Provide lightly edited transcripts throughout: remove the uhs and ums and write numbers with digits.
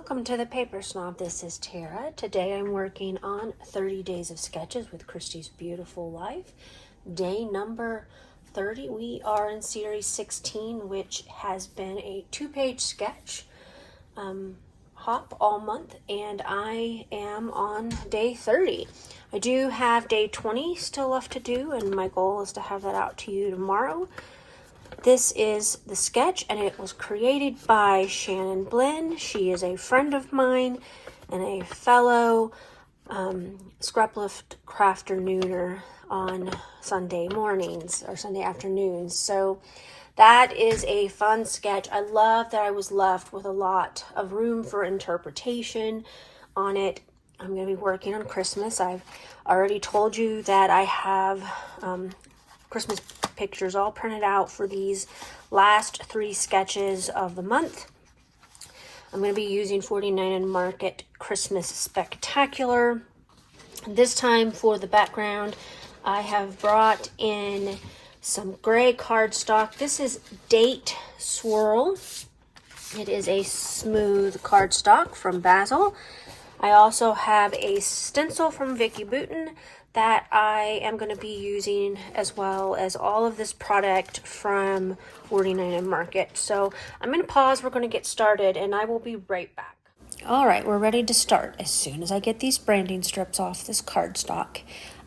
Welcome to the Paper Snob. This is Tara. Today I'm working on 30 Days of Sketches with Christy's Beautiful Life. Day number 30. We are in series 16, which has been a 2-page sketch hop all month, and I am on day 30. I do have day 20 still left to do, and my goal is to have that out to you tomorrow. This is the sketch, and it was created by Shannon Blinn. She is a friend of mine and a fellow scrap-lift crafter-nooner on Sunday mornings or Sunday afternoons. So that is a fun sketch. I love that I was left with a lot of room for interpretation on it. I'm going to be working on Christmas. I've already told you that I have Christmas pictures all printed out for these last 3 sketches of the month. I'm going to be using 49 Market Christmas Spectacular. This time for the background, I have brought in some gray cardstock. This is Date Swirl. It is a smooth cardstock from Basil. I also have a stencil from Vicki Boutin that I am going to be using, as well as all of this product from 49 Market. So I'm going to pause. We're going to get started, and I will be right back. All right, we're ready to start. As soon as I get these branding strips off this cardstock,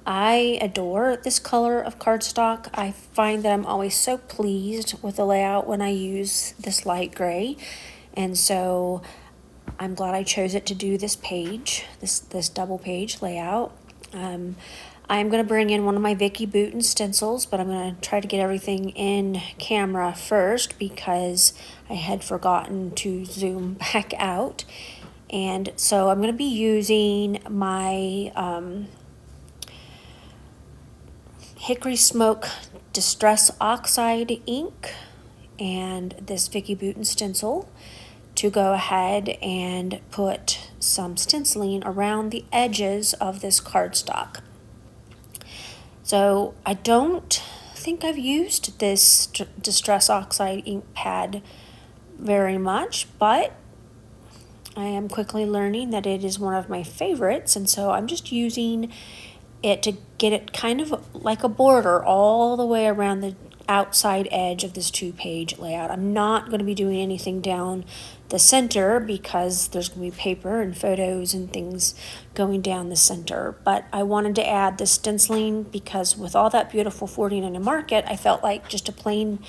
I adore this color of cardstock. I find that I'm always so pleased with the layout when I use this light gray, and so I'm glad I chose it to do this page, this double page layout. I'm going to bring in one of my Vicki Boutin stencils, but I'm going to try to get everything in camera first because I had forgotten to zoom back out. And so I'm going to be using my Hickory Smoke Distress Oxide ink and this Vicki Boutin stencil to go ahead and put some stenciling around the edges of this cardstock. So I don't think I've used this Distress Oxide ink pad very much, but I am quickly learning that it is one of my favorites, and so I'm just using it to get it kind of like a border all the way around the outside edge of this 2-page layout. I'm not going to be doing anything down the center because there's going to be paper and photos and things going down the center, but I wanted to add the stenciling because with all that beautiful 49 Market, I felt like just a plain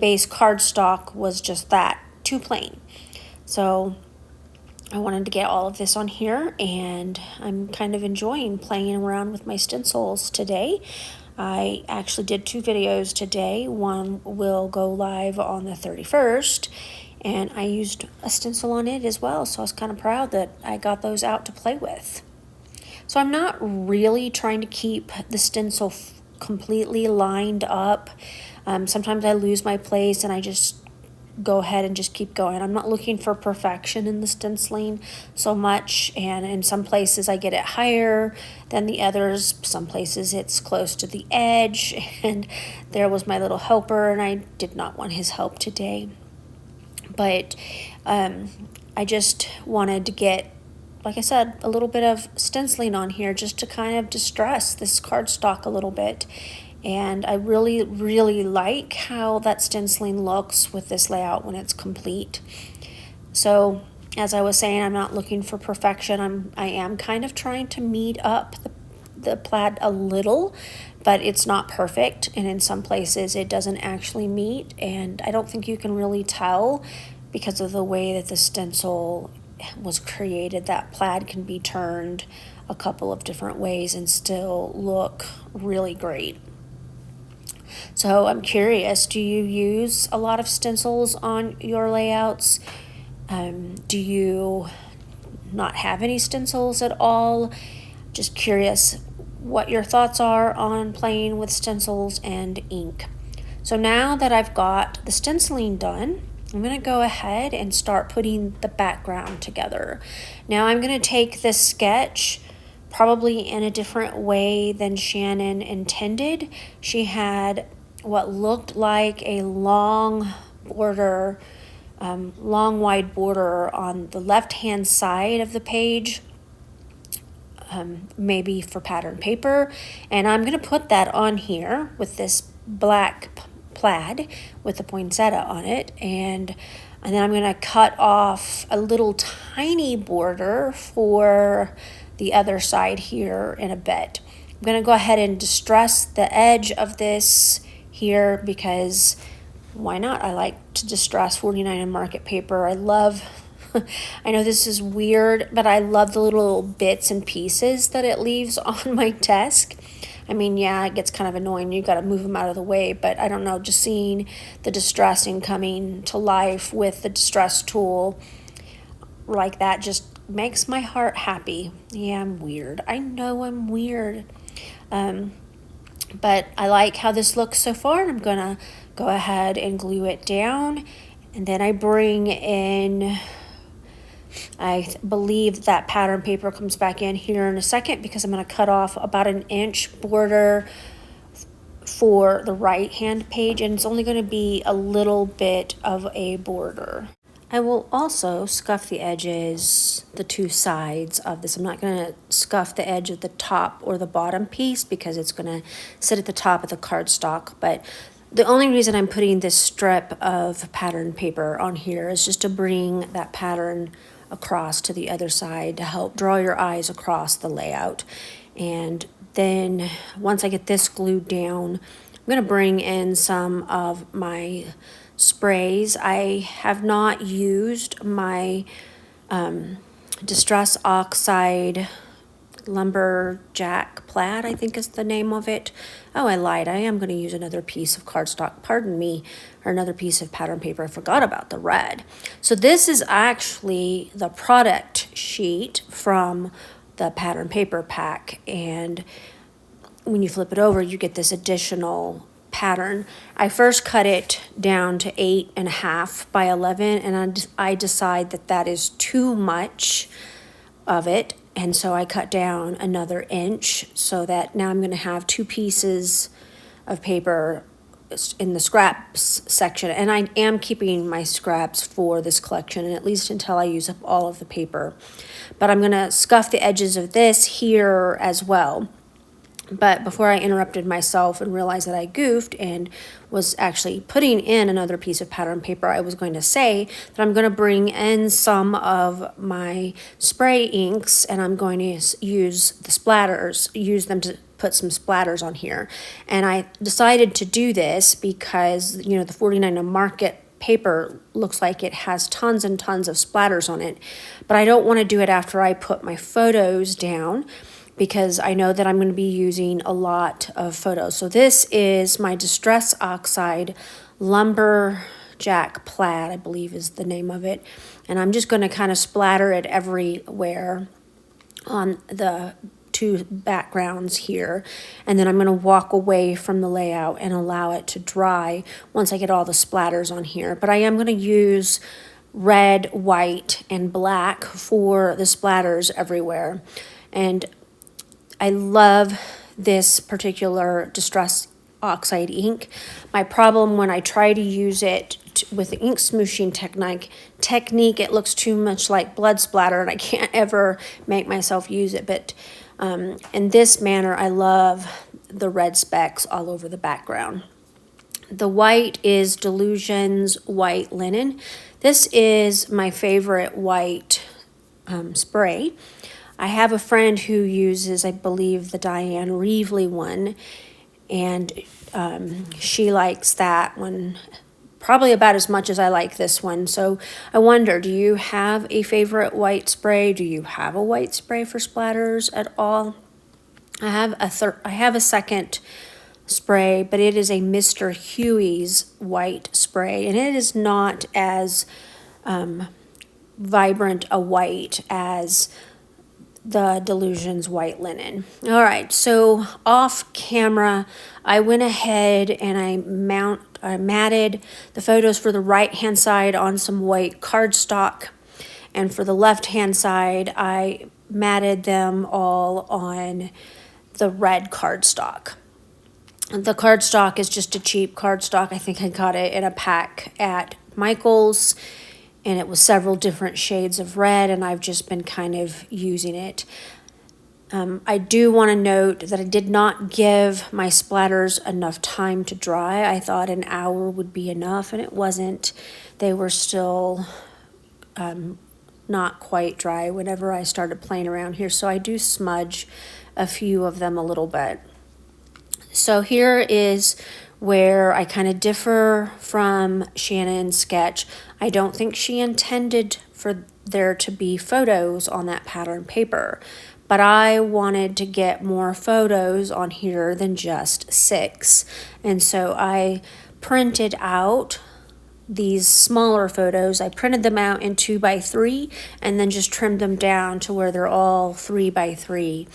base cardstock was just that, too plain. So I wanted to get all of this on here, and I'm kind of enjoying playing around with my stencils today. I actually did 2 videos today. One will go live on the 31st, and I used a stencil on it as well, so I was kind of proud that I got those out to play with. So I'm not really trying to keep the stencil completely lined up. Sometimes I lose my place and I just go ahead and just keep going. I'm not looking for perfection in the stenciling so much, and in some places I get it higher than the others. Some places it's close to the edge, and there was my little helper, and I did not want his help today. But I just wanted to get, like I said, a little bit of stenciling on here just to kind of distress this cardstock a little bit. And I really, really like how that stenciling looks with this layout when it's complete. So, as I was saying, I'm not looking for perfection. I am kind of trying to meet up the plaid a little, but it's not perfect. And in some places it doesn't actually meet. And I don't think you can really tell because of the way that the stencil was created. That plaid can be turned a couple of different ways and still look really great. So I'm curious, do you use a lot of stencils on your layouts? Do you not have any stencils at all? Just curious what your thoughts are on playing with stencils and ink. So now that I've got the stenciling done, I'm going to go ahead and start putting the background together. Now I'm going to take this sketch probably in a different way than Shannon intended. She had what looked like a long border long wide border on the left hand side of the page, maybe for pattern paper, and I'm going to put that on here with this black plaid with the poinsettia on it, and then I'm going to cut off a little tiny border for the other side here in a bit. I'm going to go ahead and distress the edge of this here because why not? I like to distress 49 and market paper. I love I know this is weird, but I love the little bits and pieces that it leaves on my desk. I mean, yeah, it gets kind of annoying. You got to move them out of the way, but I don't know, just seeing the distressing coming to life with the distress tool like that just makes my heart happy. Yeah, I'm weird. I know I'm weird. But I like how this looks so far, and I'm going to go ahead and glue it down. And then I bring in, I believe that pattern paper comes back in here in a second because I'm going to cut off about an inch border for the right hand page, and it's only going to be a little bit of a border. I will also scuff the edges, the two sides of this. I'm not going to scuff the edge of the top or the bottom piece because it's going to sit at the top of the cardstock. But the only reason I'm putting this strip of pattern paper on here is just to bring that pattern across to the other side to help draw your eyes across the layout. And then once I get this glued down, I'm going to bring in some of my sprays. I have not used my Distress Oxide Lumberjack Plaid, I think is the name of it. Oh, I lied. I am going to use another piece of cardstock, pardon me, or another piece of pattern paper. I forgot about the red. So this is actually the product sheet from the pattern paper pack, and when you flip it over, you get this additional pattern. I first cut it down to 8.5 by 11, and I decide that that is too much of it, and so I cut down another inch so that now I'm going to have two pieces of paper in the scraps section, and I am keeping my scraps for this collection, and at least until I use up all of the paper. But I'm going to scuff the edges of this here as well. But before I interrupted myself and realized that I goofed and was actually putting in another piece of pattern paper, I was going to say that I'm going to bring in some of my spray inks, and I'm going to use the splatters, use them to put some splatters on here. And I decided to do this because, you know, the 49 to market paper looks like it has tons and tons of splatters on it, but I don't want to do it after I put my photos down, because I know that I'm going to be using a lot of photos. So this is my Distress Oxide Lumberjack Plaid, I believe is the name of it. And I'm just going to kind of splatter it everywhere on the two backgrounds here. And then I'm going to walk away from the layout and allow it to dry once I get all the splatters on here. But I am going to use red, white, and black for the splatters everywhere. And I love this particular Distress Oxide ink. My problem when I try to use it with the ink smooshing technique, it looks too much like blood splatter, and I can't ever make myself use it. But in this manner, I love the red specks all over the background. The white is Delusion's White Linen. This is my favorite white spray. I have a friend who uses, I believe, the Diane Reevely one, and she likes that one probably about as much as I like this one. So I wonder, do you have a favorite white spray? Do you have a white spray for splatters at all? I have a second spray, but it is a Mr. Huey's white spray, and it is not as vibrant a white as the Delusion's White Linen. All right, so off camera, I went ahead and I matted the photos for the right hand side on some white cardstock, and for the left hand side, I matted them all on the red cardstock. The cardstock is just a cheap cardstock. I think I got it in a pack at Michael's. and it was several different shades of red, and I've just been kind of using it. I do want to note that I did not give my splatters enough time to dry. I thought an hour would be enough, and it wasn't. They were still not quite dry whenever I started playing around here, so I do smudge a few of them a little bit. So here is where I kind of differ from Shannon's sketch. I don't think she intended for there to be photos on that pattern paper, but I wanted to get more photos on here than just 6. And so I printed out these smaller photos. I printed them out in 2x3 and then just trimmed them down to where they're all 3x3.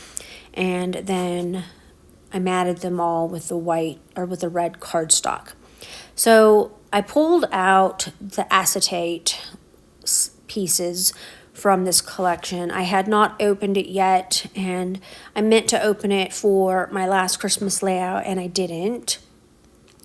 And then I matted them all with the white or with the red cardstock. So I pulled out the acetate pieces from this collection. I had not opened it yet, and I meant to open it for my last Christmas layout, and I didn't.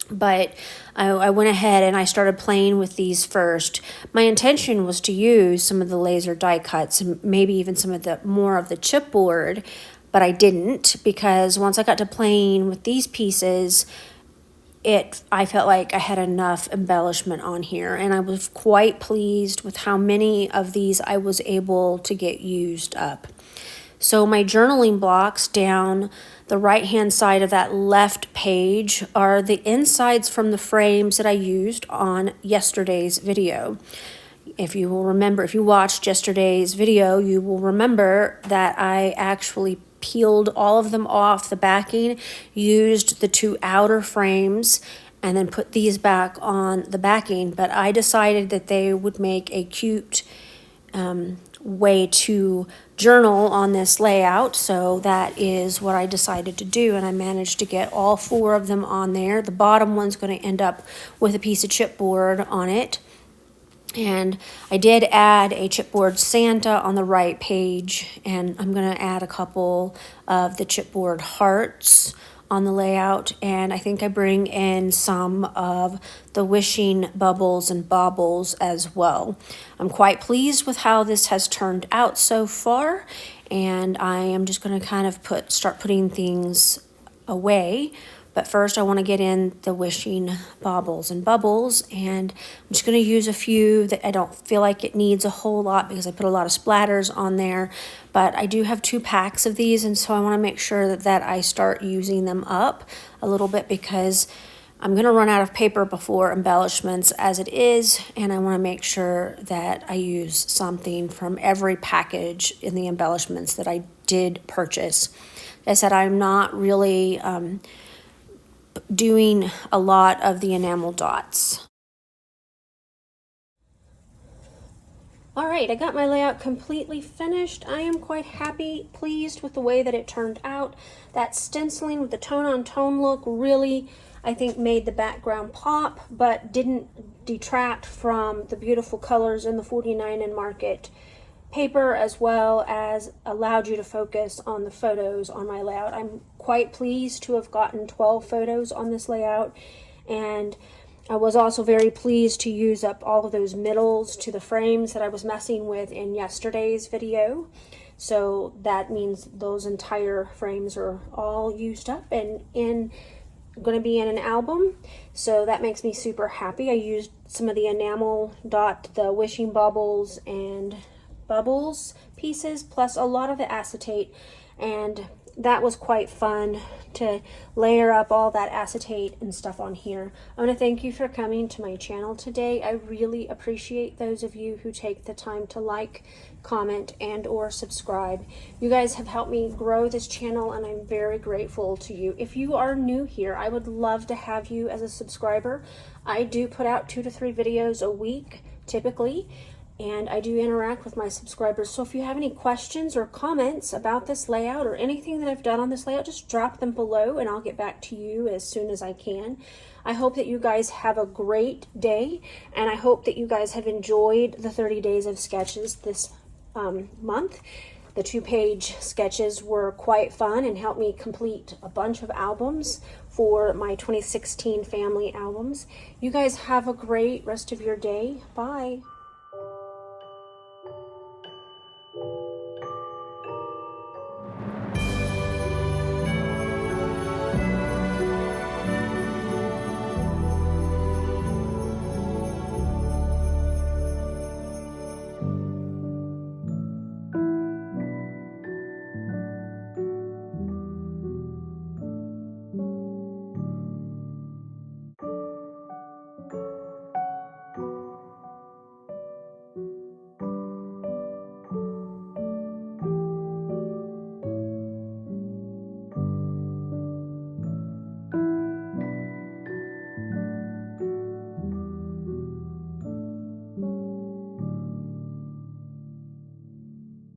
But I went ahead and I started playing with these first. My intention was to use some of the laser die cuts and maybe even some of the more of the chipboard, but I didn't, because once I got to playing with these pieces, I felt like I had enough embellishment on here, and I was quite pleased with how many of these I was able to get used up. So my journaling blocks down the right-hand side of that left page are the insides from the frames that I used on yesterday's video. If you will remember, if you watched yesterday's video, you will remember that I actually peeled all of them off the backing, used the 2 outer frames, and then put these back on the backing. But I decided that they would make a cute way to journal on this layout, so that is what I decided to do, and I managed to get all 4 of them on there. The bottom one's going to end up with a piece of chipboard on it. And I did add a chipboard Santa on the right page, and I'm going to add a couple of the chipboard hearts on the layout, and I think I bring in some of the wishing bubbles and baubles as well. I'm quite pleased with how this has turned out so far, and I am just going to kind of start putting things away. But first I want to get in the wishing baubles and bubbles, and I'm just going to use a few that I don't feel like it needs a whole lot because I put a lot of splatters on there. But I do have 2 packs of these, and so I want to make sure that I start using them up a little bit, because I'm going to run out of paper before embellishments as it is, and I want to make sure that I use something from every package in the embellishments that I did purchase. Like I said, I'm not really doing a lot of the enamel dots. All right, I got my layout completely finished. I am quite happy, pleased with the way that it turned out. That stenciling with the tone-on-tone look really, I think, made the background pop, but didn't detract from the beautiful colors in the 49 and Market paper, as well as allowed you to focus on the photos on my layout. I'm quite pleased to have gotten 12 photos on this layout, and I was also very pleased to use up all of those middles to the frames that I was messing with in yesterday's video. So that means those entire frames are all used up and going to be in an album, so that makes me super happy. I used some of the enamel dot, the wishing bubbles and bubbles pieces, plus a lot of the acetate, and that was quite fun to layer up all that acetate and stuff on here. I want to thank you for coming to my channel today. I really appreciate those of you who take the time to like, comment, and or subscribe. You guys have helped me grow this channel, and I'm very grateful to you. If you are new here, I would love to have you as a subscriber. I do put out 2 to 3 videos a week typically, and I do interact with my subscribers. So if you have any questions or comments about this layout or anything that I've done on this layout, just drop them below and I'll get back to you as soon as I can. I hope that you guys have a great day, and I hope that you guys have enjoyed the 30 days of sketches this month. The 2-page sketches were quite fun and helped me complete a bunch of albums for my 2016 family albums. You guys have a great rest of your day. Bye.